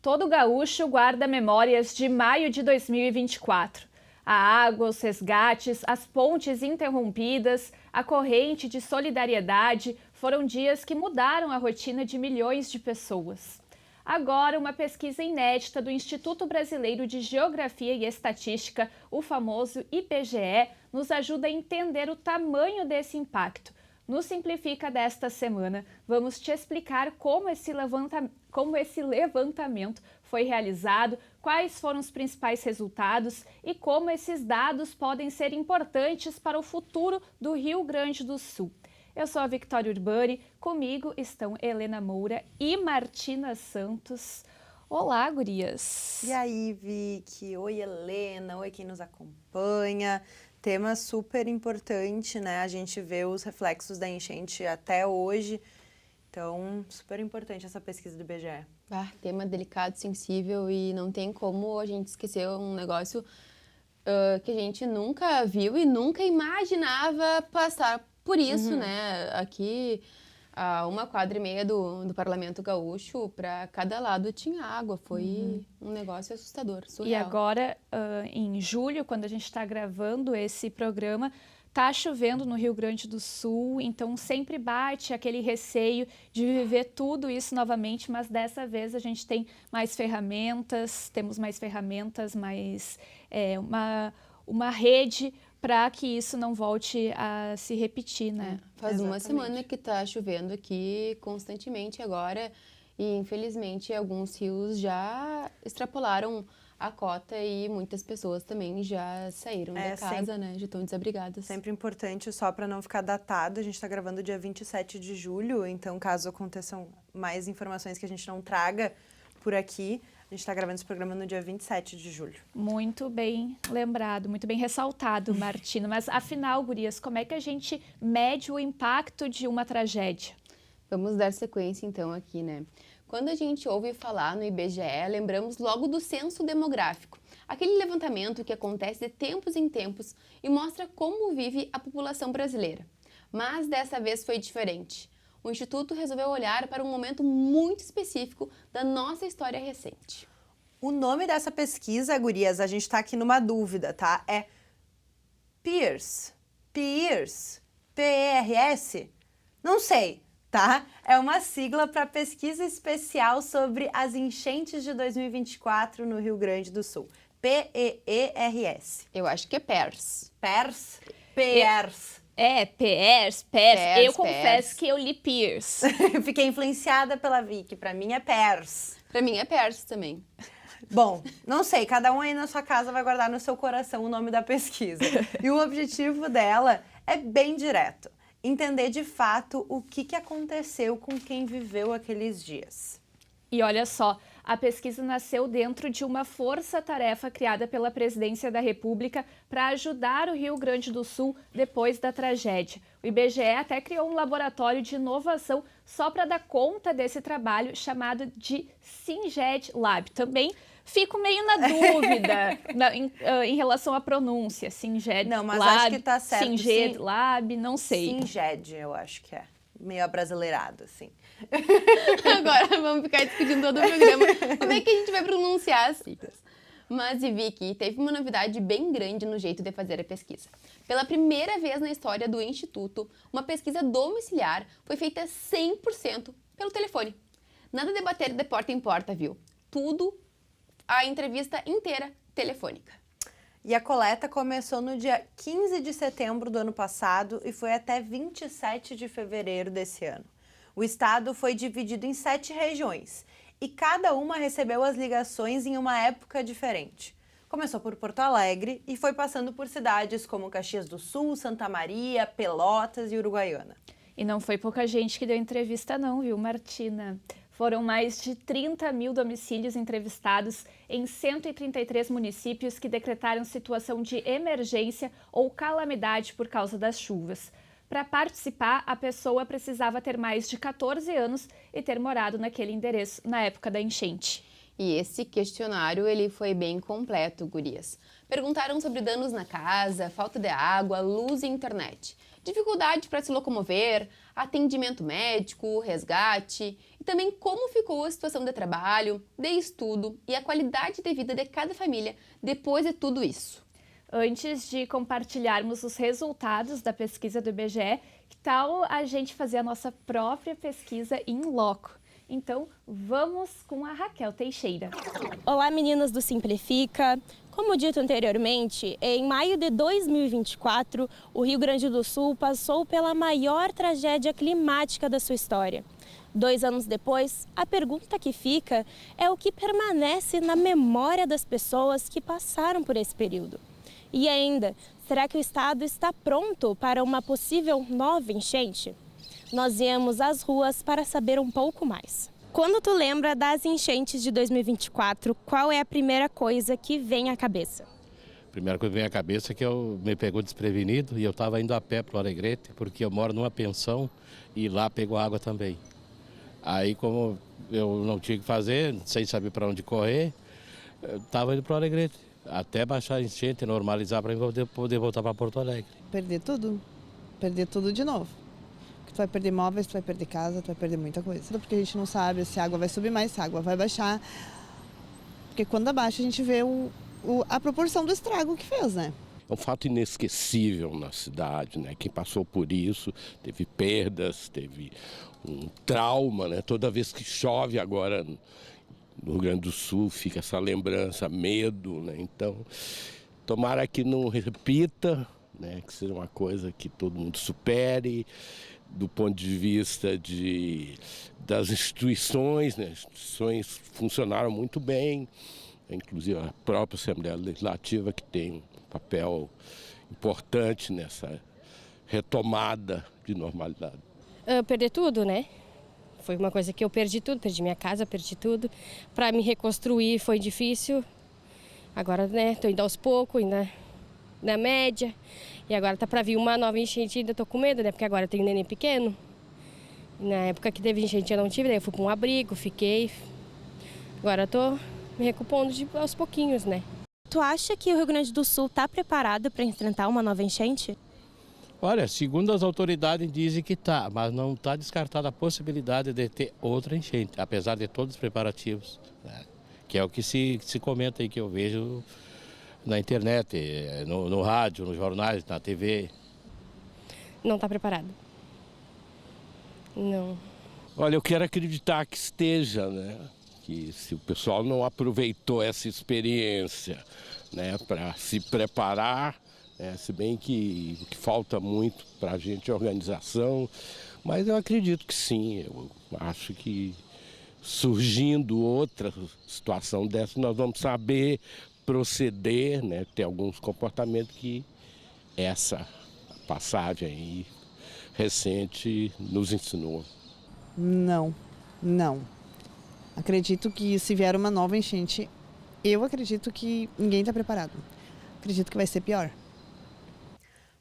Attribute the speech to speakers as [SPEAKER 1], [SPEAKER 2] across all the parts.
[SPEAKER 1] Todo gaúcho guarda memórias de maio de 2024. A água, os resgates, as pontes interrompidas, a corrente de solidariedade foram dias que mudaram a rotina de milhões de pessoas. Agora, uma pesquisa inédita do Instituto Brasileiro de Geografia e Estatística, o famoso IBGE, nos ajuda a entender o tamanho desse impacto. No Simplifica desta semana, vamos te explicar como esse levantamento foi realizado, quais foram os principais resultados e como esses dados podem ser importantes para o futuro do Rio Grande do Sul. Eu sou a Victoria Urbani, comigo estão Helena Moura e Martina Santos. Olá, gurias!
[SPEAKER 2] E aí, Vicky? Oi, Helena. Oi, quem nos acompanha. Tema super importante, né? A gente vê os reflexos da enchente até hoje. Então, super importante essa pesquisa do IBGE.
[SPEAKER 3] Tema delicado, sensível e não tem como a gente esquecer um negócio que a gente nunca viu e nunca imaginava passar por isso, né? Aqui, a 1,5 quadra do Parlamento Gaúcho, para cada lado tinha água. Foi um negócio assustador, surreal.
[SPEAKER 1] E agora, em julho, quando a gente está gravando esse programa, tá chovendo no Rio Grande do Sul, então sempre bate aquele receio de viver tudo isso novamente, mas dessa vez a gente tem mais ferramentas, mais uma rede para que isso não volte a se repetir, né?
[SPEAKER 3] Faz uma semana que tá chovendo aqui constantemente agora e infelizmente alguns rios já extrapolaram a cota e muitas pessoas também já saíram da casa, né? Já estão desabrigadas.
[SPEAKER 2] Sempre importante, só para não ficar datado, a gente está gravando dia 27 de julho, então caso aconteçam mais informações que a gente não traga por aqui, a gente está gravando esse programa no dia 27 de julho.
[SPEAKER 1] Muito bem lembrado, muito bem ressaltado, Martina. Mas afinal, gurias, como é que a gente mede o impacto de uma tragédia?
[SPEAKER 3] Vamos dar sequência então aqui, né? Quando a gente ouve falar no IBGE, lembramos logo do censo demográfico, aquele levantamento que acontece de tempos em tempos e mostra como vive a população brasileira. Mas dessa vez foi diferente. O Instituto resolveu olhar para um momento muito específico da nossa história recente.
[SPEAKER 2] O nome dessa pesquisa, gurias, a gente está aqui numa dúvida, tá? É PEERS, P-E-R-S? Não sei, tá? É uma sigla para pesquisa especial sobre as enchentes de 2024 no Rio Grande do Sul. P-E-E-R-S.
[SPEAKER 3] Eu acho que é PERS.
[SPEAKER 2] PERS? PERS.
[SPEAKER 1] PERS. Eu confesso que eu li PEERS.
[SPEAKER 2] Fiquei influenciada pela Vicky, pra mim é PERS.
[SPEAKER 3] Pra mim é PERS também.
[SPEAKER 2] Bom, não sei, cada um aí na sua casa vai guardar no seu coração o nome da pesquisa. E o objetivo dela é bem direto, entender de fato o que aconteceu com quem viveu aqueles dias.
[SPEAKER 1] E olha só, a pesquisa nasceu dentro de uma força-tarefa criada pela Presidência da República para ajudar o Rio Grande do Sul depois da tragédia. O IBGE até criou um laboratório de inovação só para dar conta desse trabalho, chamado de Singed Lab. Também fico meio na dúvida em relação à pronúncia. Singed
[SPEAKER 2] não, mas
[SPEAKER 1] Lab,
[SPEAKER 2] acho que tá certo.
[SPEAKER 1] Singed Lab, não sei.
[SPEAKER 2] Singed, eu acho que é. Meio abrasileirado, assim.
[SPEAKER 3] Agora vamos ficar discutindo todo o programa. Como é que a gente vai pronunciar as siglas? Mas, Vicky, teve uma novidade bem grande no jeito de fazer a pesquisa. Pela primeira vez na história do Instituto, uma pesquisa domiciliar foi feita 100% pelo telefone. Nada de bater de porta em porta, viu? Tudo, a entrevista inteira telefônica.
[SPEAKER 2] E a coleta começou no dia 15 de setembro do ano passado e foi até 27 de fevereiro desse ano. O estado foi dividido em 7 regiões e cada uma recebeu as ligações em uma época diferente. Começou por Porto Alegre e foi passando por cidades como Caxias do Sul, Santa Maria, Pelotas e Uruguaiana.
[SPEAKER 1] E não foi pouca gente que deu entrevista não, viu, Martina? Foram mais de 30 mil domicílios entrevistados em 133 municípios que decretaram situação de emergência ou calamidade por causa das chuvas. Para participar, a pessoa precisava ter mais de 14 anos e ter morado naquele endereço na época da enchente.
[SPEAKER 3] E esse questionário ele foi bem completo, gurias. Perguntaram sobre danos na casa, falta de água, luz e internet, dificuldade para se locomover, atendimento médico, resgate e também como ficou a situação de trabalho, de estudo e a qualidade de vida de cada família depois de tudo isso.
[SPEAKER 1] Antes de compartilharmos os resultados da pesquisa do IBGE, que tal a gente fazer a nossa própria pesquisa in loco? Então, vamos com a Raquel Teixeira.
[SPEAKER 4] Olá, meninas do Simplifica. Como dito anteriormente, em maio de 2024, o Rio Grande do Sul passou pela maior tragédia climática da sua história. 2 anos depois, a pergunta que fica é o que permanece na memória das pessoas que passaram por esse período. E ainda, será que o estado está pronto para uma possível nova enchente? Nós viemos às ruas para saber um pouco mais. Quando tu lembra das enchentes de 2024, qual é a primeira coisa que vem à cabeça?
[SPEAKER 5] A primeira coisa que vem à cabeça é que eu me pegou desprevenido e eu estava indo a pé para o Alegrete, porque eu moro numa pensão e lá pegou água também. Aí, como eu não tinha o que fazer, sem saber para onde correr, eu estava indo para o Alegrete, até baixar a enchente, normalizar para poder voltar para Porto Alegre.
[SPEAKER 6] Perder tudo de novo. Tu vai perder móveis, tu vai perder casa, tu vai perder muita coisa. Porque a gente não sabe se a água vai subir mais, se a água vai baixar. Porque quando abaixa a gente vê a proporção do estrago que fez, né?
[SPEAKER 7] É um fato inesquecível na cidade, né? Quem passou por isso teve perdas, teve um trauma, né? Toda vez que chove agora no Rio Grande do Sul fica essa lembrança, medo, né? Então, tomara que não repita, né? Que seja uma coisa que todo mundo supere. Do ponto de vista das instituições, né? As instituições funcionaram muito bem, inclusive a própria Assembleia Legislativa, que tem um papel importante nessa retomada de normalidade.
[SPEAKER 4] Perder tudo, né? Foi uma coisa que eu perdi tudo, perdi minha casa, perdi tudo. Para me reconstruir foi difícil. Agora, né, estou indo aos poucos, ainda na média. E agora tá para vir uma nova enchente, ainda tô com medo, né? Porque agora eu tenho um neném pequeno. E na época que teve enchente eu não tive, daí eu fui para um abrigo, fiquei. Agora eu tô me recompondo aos pouquinhos, né? Tu acha que o Rio Grande do Sul tá preparado para enfrentar uma nova enchente?
[SPEAKER 5] Olha, segundo as autoridades dizem que está, mas não está descartada a possibilidade de ter outra enchente, apesar de todos os preparativos, né? Que é o que se comenta aí, que eu vejo na internet, no rádio, nos jornais, na TV.
[SPEAKER 4] Não está preparado. Não.
[SPEAKER 7] Olha, eu quero acreditar que esteja, né? Que se o pessoal não aproveitou essa experiência, né, para se preparar, se bem que falta muito para a gente organização, mas eu acredito que sim. Eu acho que surgindo outra situação dessa, nós vamos saber proceder, né? Tem alguns comportamentos que essa passagem aí recente nos ensinou.
[SPEAKER 6] Não. Acredito que se vier uma nova enchente, eu acredito que ninguém está preparado. Acredito que vai ser pior.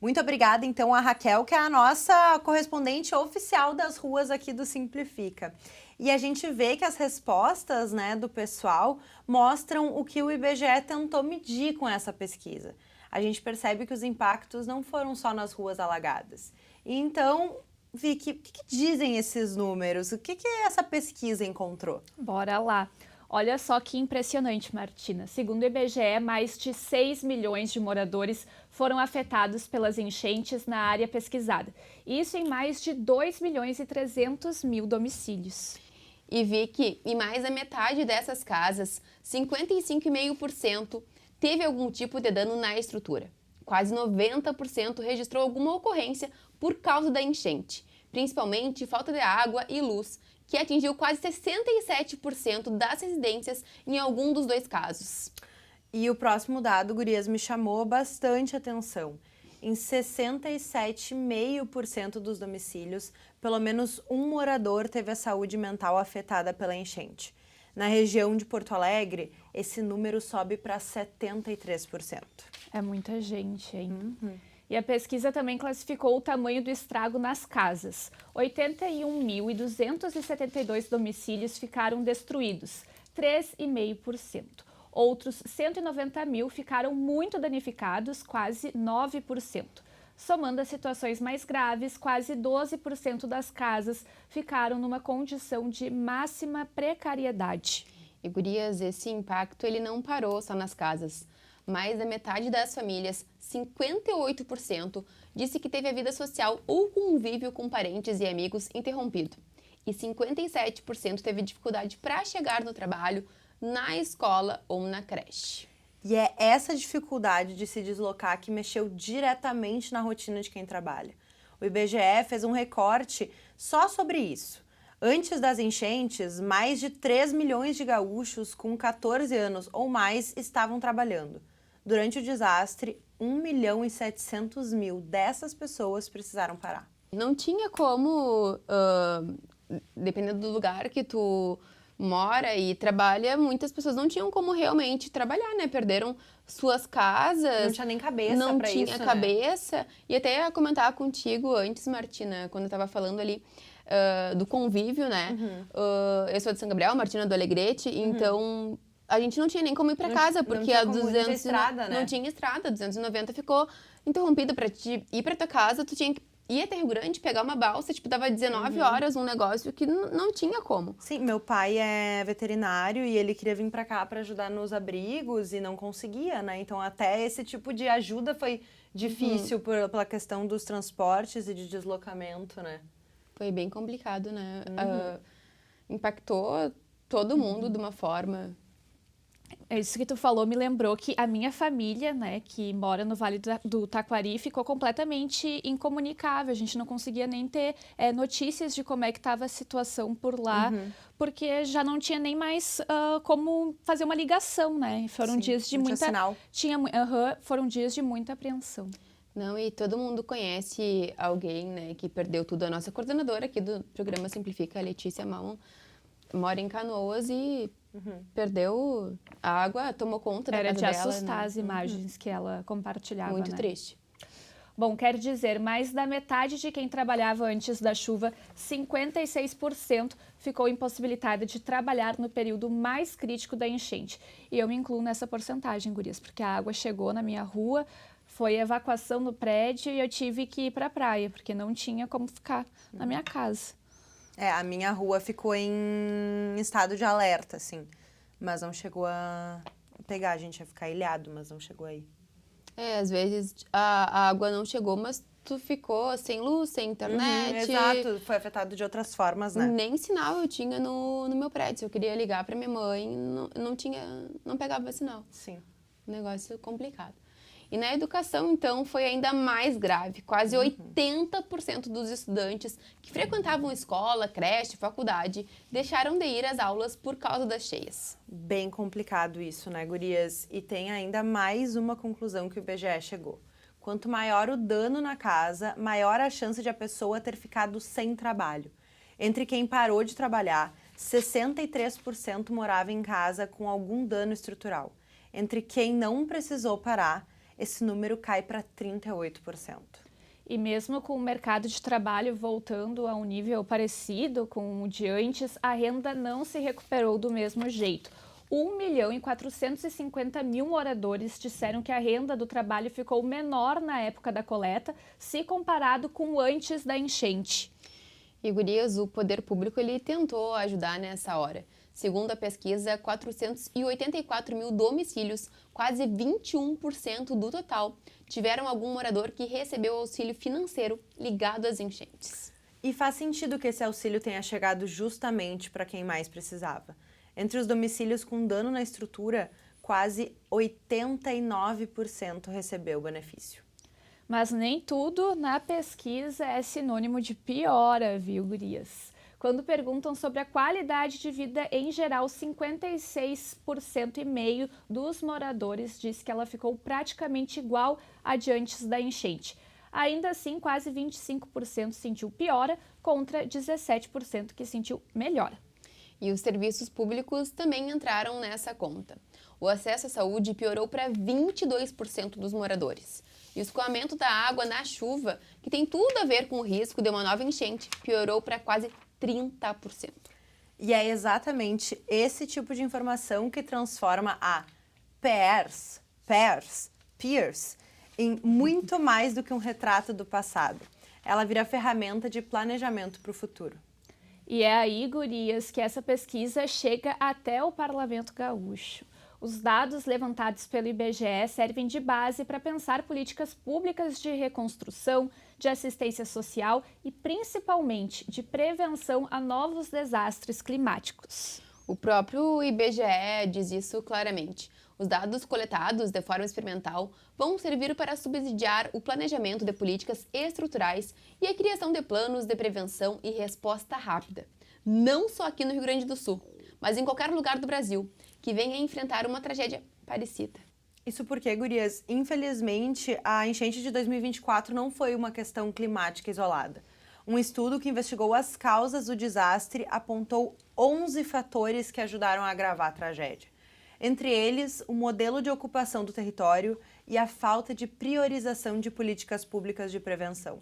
[SPEAKER 2] Muito obrigada, então, a Raquel, que é a nossa correspondente oficial das ruas aqui do Simplifica. E a gente vê que as respostas, né, do pessoal mostram o que o IBGE tentou medir com essa pesquisa. A gente percebe que os impactos não foram só nas ruas alagadas. E então, Vicky, o que dizem esses números? O que essa pesquisa encontrou?
[SPEAKER 1] Bora lá. Olha só que impressionante, Martina. Segundo o IBGE, mais de 6 milhões de moradores foram afetados pelas enchentes na área pesquisada. Isso em mais de 2 milhões e 300 mil domicílios.
[SPEAKER 3] E Vicky, em mais da metade dessas casas, 55,5% teve algum tipo de dano na estrutura. Quase 90% registrou alguma ocorrência por causa da enchente, principalmente falta de água e luz, que atingiu quase 67% das residências em algum dos dois casos.
[SPEAKER 2] E o próximo dado, gurias, me chamou bastante atenção. Em 67,5% dos domicílios, pelo menos um morador teve a saúde mental afetada pela enchente. Na região de Porto Alegre, esse número sobe para 73%.
[SPEAKER 1] É muita gente, hein? E a pesquisa também classificou o tamanho do estrago nas casas. 81.272 domicílios ficaram destruídos. 3,5%. Outros 190 mil ficaram muito danificados, quase 9%. Somando as situações mais graves, quase 12% das casas ficaram numa condição de máxima precariedade.
[SPEAKER 3] E, gurias, esse impacto ele não parou só nas casas. Mais da metade das famílias, 58%, disse que teve a vida social ou convívio com parentes e amigos interrompido. E 57% teve dificuldade para chegar no trabalho, na escola ou na creche.
[SPEAKER 2] E é essa dificuldade de se deslocar que mexeu diretamente na rotina de quem trabalha. O IBGE fez um recorte só sobre isso. Antes das enchentes, mais de 3 milhões de gaúchos com 14 anos ou mais estavam trabalhando. Durante o desastre, 1.700.000 dessas pessoas precisaram parar.
[SPEAKER 3] Não tinha como, dependendo do lugar que tu mora e trabalha, muitas pessoas não tinham como realmente trabalhar, né? Perderam suas casas.
[SPEAKER 2] Não tinha nem cabeça
[SPEAKER 3] não
[SPEAKER 2] pra isso,
[SPEAKER 3] tinha
[SPEAKER 2] né?
[SPEAKER 3] cabeça. E até ia comentar contigo antes, Martina, quando eu tava falando ali do convívio, né? Eu sou de São Gabriel, Martina do Alegrete, então a gente não tinha nem como ir pra casa, porque a 200
[SPEAKER 2] estrada, né?
[SPEAKER 3] não tinha estrada, 290 ficou interrompida. Pra te ir pra tua casa, tu tinha que ir até Rio Grande, pegar uma balsa, tipo, dava 19 horas, um negócio que não tinha como.
[SPEAKER 2] Sim, meu pai é veterinário e ele queria vir pra cá pra ajudar nos abrigos e não conseguia, né? Então até esse tipo de ajuda foi difícil pela questão dos transportes e de deslocamento, né?
[SPEAKER 3] Foi bem complicado, né? Impactou todo mundo de uma forma.
[SPEAKER 1] Isso que tu falou me lembrou que a minha família, né, que mora no Vale do Taquari, ficou completamente incomunicável. A gente não conseguia nem ter notícias de como é que estava a situação por lá, porque já não tinha nem mais como fazer uma ligação, né? Foram
[SPEAKER 2] Sim,
[SPEAKER 1] dias de
[SPEAKER 2] não tinha
[SPEAKER 1] muita
[SPEAKER 2] sinal.
[SPEAKER 1] Foram dias de muita apreensão.
[SPEAKER 3] Não, e todo mundo conhece alguém, né, que perdeu tudo. A nossa coordenadora aqui do programa Simplifica, a Letícia Malman, mora em Canoas e perdeu a água, tomou conta da
[SPEAKER 1] Era
[SPEAKER 3] casa
[SPEAKER 1] de
[SPEAKER 3] dela,
[SPEAKER 1] assustar
[SPEAKER 3] né?
[SPEAKER 1] as imagens que ela compartilhava,
[SPEAKER 3] Muito
[SPEAKER 1] né?
[SPEAKER 3] triste.
[SPEAKER 1] Bom, quer dizer, mais da metade de quem trabalhava antes da chuva, 56%, ficou impossibilitada de trabalhar no período mais crítico da enchente. E eu me incluo nessa porcentagem, gurias, porque a água chegou na minha rua, foi evacuação no prédio e eu tive que ir para a praia, porque não tinha como ficar na minha casa.
[SPEAKER 2] A minha rua ficou em estado de alerta, assim, mas não chegou a pegar, a gente ia ficar ilhado, mas não chegou aí.
[SPEAKER 3] Às vezes a água não chegou, mas tu ficou sem luz, sem internet.
[SPEAKER 2] Exato, foi afetado de outras formas, né?
[SPEAKER 3] Nem sinal eu tinha no meu prédio. Se eu queria ligar pra minha mãe, não pegava sinal.
[SPEAKER 2] Sim.
[SPEAKER 3] Um negócio complicado. E na educação, então, foi ainda mais grave. Quase 80% dos estudantes que frequentavam escola, creche, faculdade, deixaram de ir às aulas por causa das cheias.
[SPEAKER 2] Bem complicado isso, né, gurias? E tem ainda mais uma conclusão que o IBGE chegou. Quanto maior o dano na casa, maior a chance de a pessoa ter ficado sem trabalho. Entre quem parou de trabalhar, 63% morava em casa com algum dano estrutural. Entre quem não precisou parar, esse número cai para 38%.
[SPEAKER 1] E mesmo com o mercado de trabalho voltando a um nível parecido com o de antes, a renda não se recuperou do mesmo jeito. 1.450.000 moradores disseram que a renda do trabalho ficou menor na época da coleta, se comparado com antes da enchente.
[SPEAKER 3] E, gurias, o poder público ele tentou ajudar nessa hora. Segundo a pesquisa, 484 mil domicílios, quase 21% do total, tiveram algum morador que recebeu auxílio financeiro ligado às enchentes.
[SPEAKER 2] E faz sentido que esse auxílio tenha chegado justamente para quem mais precisava. Entre os domicílios com dano na estrutura, quase 89% recebeu o benefício.
[SPEAKER 1] Mas nem tudo na pesquisa é sinônimo de piora, viu, gurias? Quando perguntam sobre a qualidade de vida em geral, 56,5% dos moradores diz que ela ficou praticamente igual a de antes da enchente. Ainda assim, quase 25% sentiu piora, contra 17% que sentiu melhora.
[SPEAKER 3] E os serviços públicos também entraram nessa conta. O acesso à saúde piorou para 22% dos moradores. E o escoamento da água na chuva, que tem tudo a ver com o risco de uma nova enchente, piorou para quase 30%.
[SPEAKER 2] E é exatamente esse tipo de informação que transforma a peers, em muito mais do que um retrato do passado. Ela vira ferramenta de planejamento para o futuro.
[SPEAKER 1] E é aí, gurias, que essa pesquisa chega até o Parlamento Gaúcho. Os dados levantados pelo IBGE servem de base para pensar políticas públicas de reconstrução, de assistência social e, principalmente, de prevenção a novos desastres climáticos.
[SPEAKER 3] O próprio IBGE diz isso claramente. Os dados coletados de forma experimental vão servir para subsidiar o planejamento de políticas estruturais e a criação de planos de prevenção e resposta rápida. Não só aqui no Rio Grande do Sul, mas em qualquer lugar do Brasil que venha enfrentar uma tragédia parecida.
[SPEAKER 2] Isso porque, gurias, infelizmente, a enchente de 2024 não foi uma questão climática isolada. Um estudo que investigou as causas do desastre apontou 11 fatores que ajudaram a agravar a tragédia. Entre eles, o modelo de ocupação do território e a falta de priorização de políticas públicas de prevenção.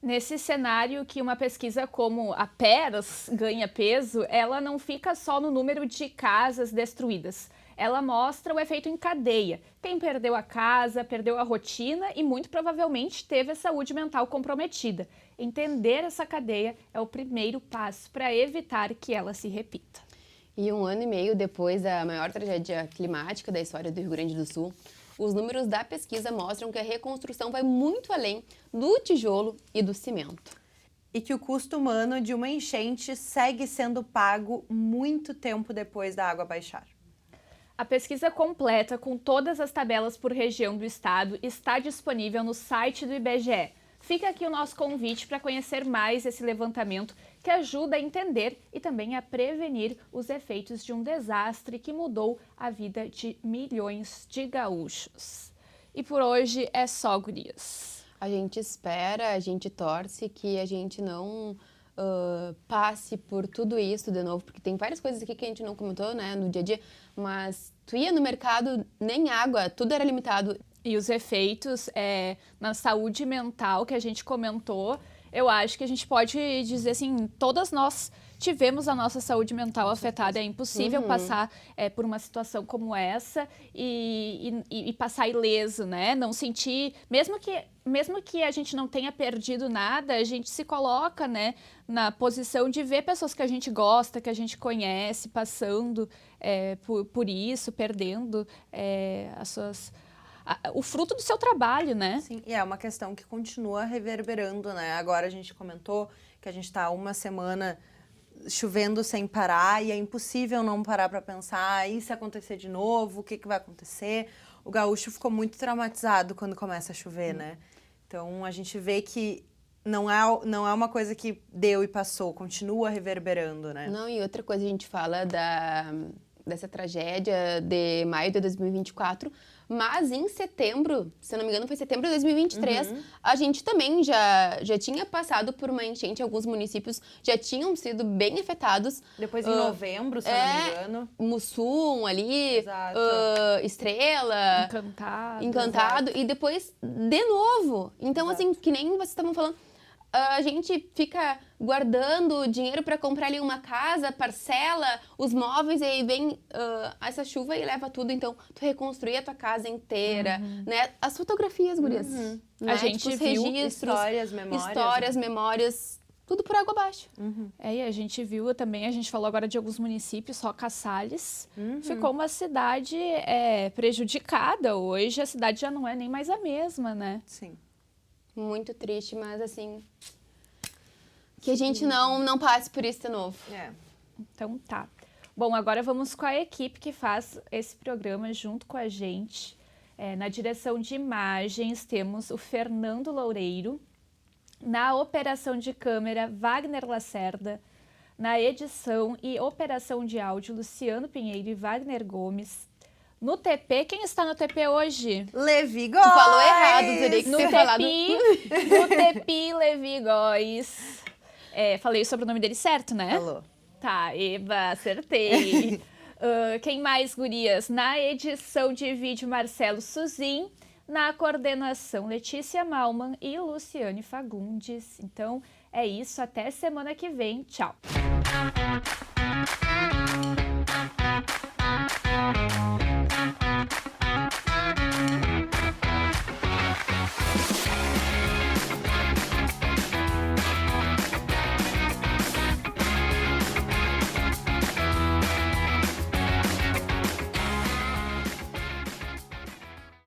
[SPEAKER 1] Nesse cenário que uma pesquisa como a PERS ganha peso, ela não fica só no número de casas destruídas. Ela mostra o efeito em cadeia. Quem perdeu a casa, perdeu a rotina e muito provavelmente teve a saúde mental comprometida. Entender essa cadeia é o primeiro passo para evitar que ela se repita.
[SPEAKER 3] E 1 ano e meio depois da maior tragédia climática da história do Rio Grande do Sul, os números da pesquisa mostram que a reconstrução vai muito além do tijolo e do cimento.
[SPEAKER 2] E que o custo humano de uma enchente segue sendo pago muito tempo depois da água baixar.
[SPEAKER 1] A pesquisa completa, com todas as tabelas por região do estado, está disponível no site do IBGE. Fica aqui o nosso convite para conhecer mais esse levantamento que ajuda a entender e também a prevenir os efeitos de um desastre que mudou a vida de milhões de gaúchos. E por hoje é só, gurias.
[SPEAKER 3] A gente espera, a gente torce que a gente não passe por tudo isso de novo, porque tem várias coisas aqui que a gente não comentou, né, no dia a dia, mas tu ia no mercado, nem água, tudo era limitado.
[SPEAKER 1] E os efeitos na saúde mental que a gente comentou, eu acho que a gente pode dizer assim, todas nós tivemos a nossa saúde mental afetada. É impossível passar por uma situação como essa e passar ileso, né? Não sentir, mesmo que a gente não tenha perdido nada, a gente se coloca, né, na posição de ver pessoas que a gente gosta, que a gente conhece, passando por isso, perdendo o fruto do seu trabalho, né?
[SPEAKER 2] Sim, e é uma questão que continua reverberando, né? Agora a gente comentou que a gente está uma semana chovendo sem parar e é impossível não parar para pensar, e se acontecer de novo, o que vai acontecer? O gaúcho ficou muito traumatizado quando começa a chover, né? Então a gente vê que não é uma coisa que deu e passou, continua reverberando, né?
[SPEAKER 3] Não, e outra coisa, a gente fala dessa tragédia de maio de 2024, mas em setembro, se eu não me engano foi setembro de 2023, a gente também já tinha passado por uma enchente, alguns municípios já tinham sido bem afetados.
[SPEAKER 2] Depois em novembro, se eu não me engano.
[SPEAKER 3] Mussum ali, Estrela, Encantado, e depois de novo. Então, assim, que nem vocês estavam falando, a gente fica guardando dinheiro para comprar ali uma casa, parcela, os móveis, e aí vem essa chuva e leva tudo. Então, tu reconstruir a tua casa inteira, né? As fotografias, gurias. Né?
[SPEAKER 1] A gente
[SPEAKER 3] tipo, os
[SPEAKER 1] viu
[SPEAKER 3] registros, histórias, memórias, tudo por água abaixo.
[SPEAKER 1] E a gente viu também, a gente falou agora de alguns municípios, Roca Salles, ficou uma cidade prejudicada. Hoje a cidade já não é nem mais a mesma, né?
[SPEAKER 2] Sim.
[SPEAKER 3] Muito triste, mas assim, que a gente não passe por isso de novo.
[SPEAKER 1] Então tá. Bom, agora vamos com a equipe que faz esse programa junto com a gente. Na direção de imagens temos o Fernando Loureiro, na operação de câmera Wagner Lacerda, na edição e operação de áudio Luciano Pinheiro e Wagner Gomes. No TP, quem está no TP hoje?
[SPEAKER 2] Levi Góes!
[SPEAKER 3] Tu falou errado, teria que ter falado.
[SPEAKER 1] No TP, Levi Góes. Falei sobre o nome dele certo, né?
[SPEAKER 2] Falou.
[SPEAKER 1] Tá, Eva, acertei. Quem mais, gurias? Na edição de vídeo, Marcelo Suzin. Na coordenação, Letícia Malman e Luciane Fagundes. Então, é isso. Até semana que vem. Tchau.
[SPEAKER 3] Música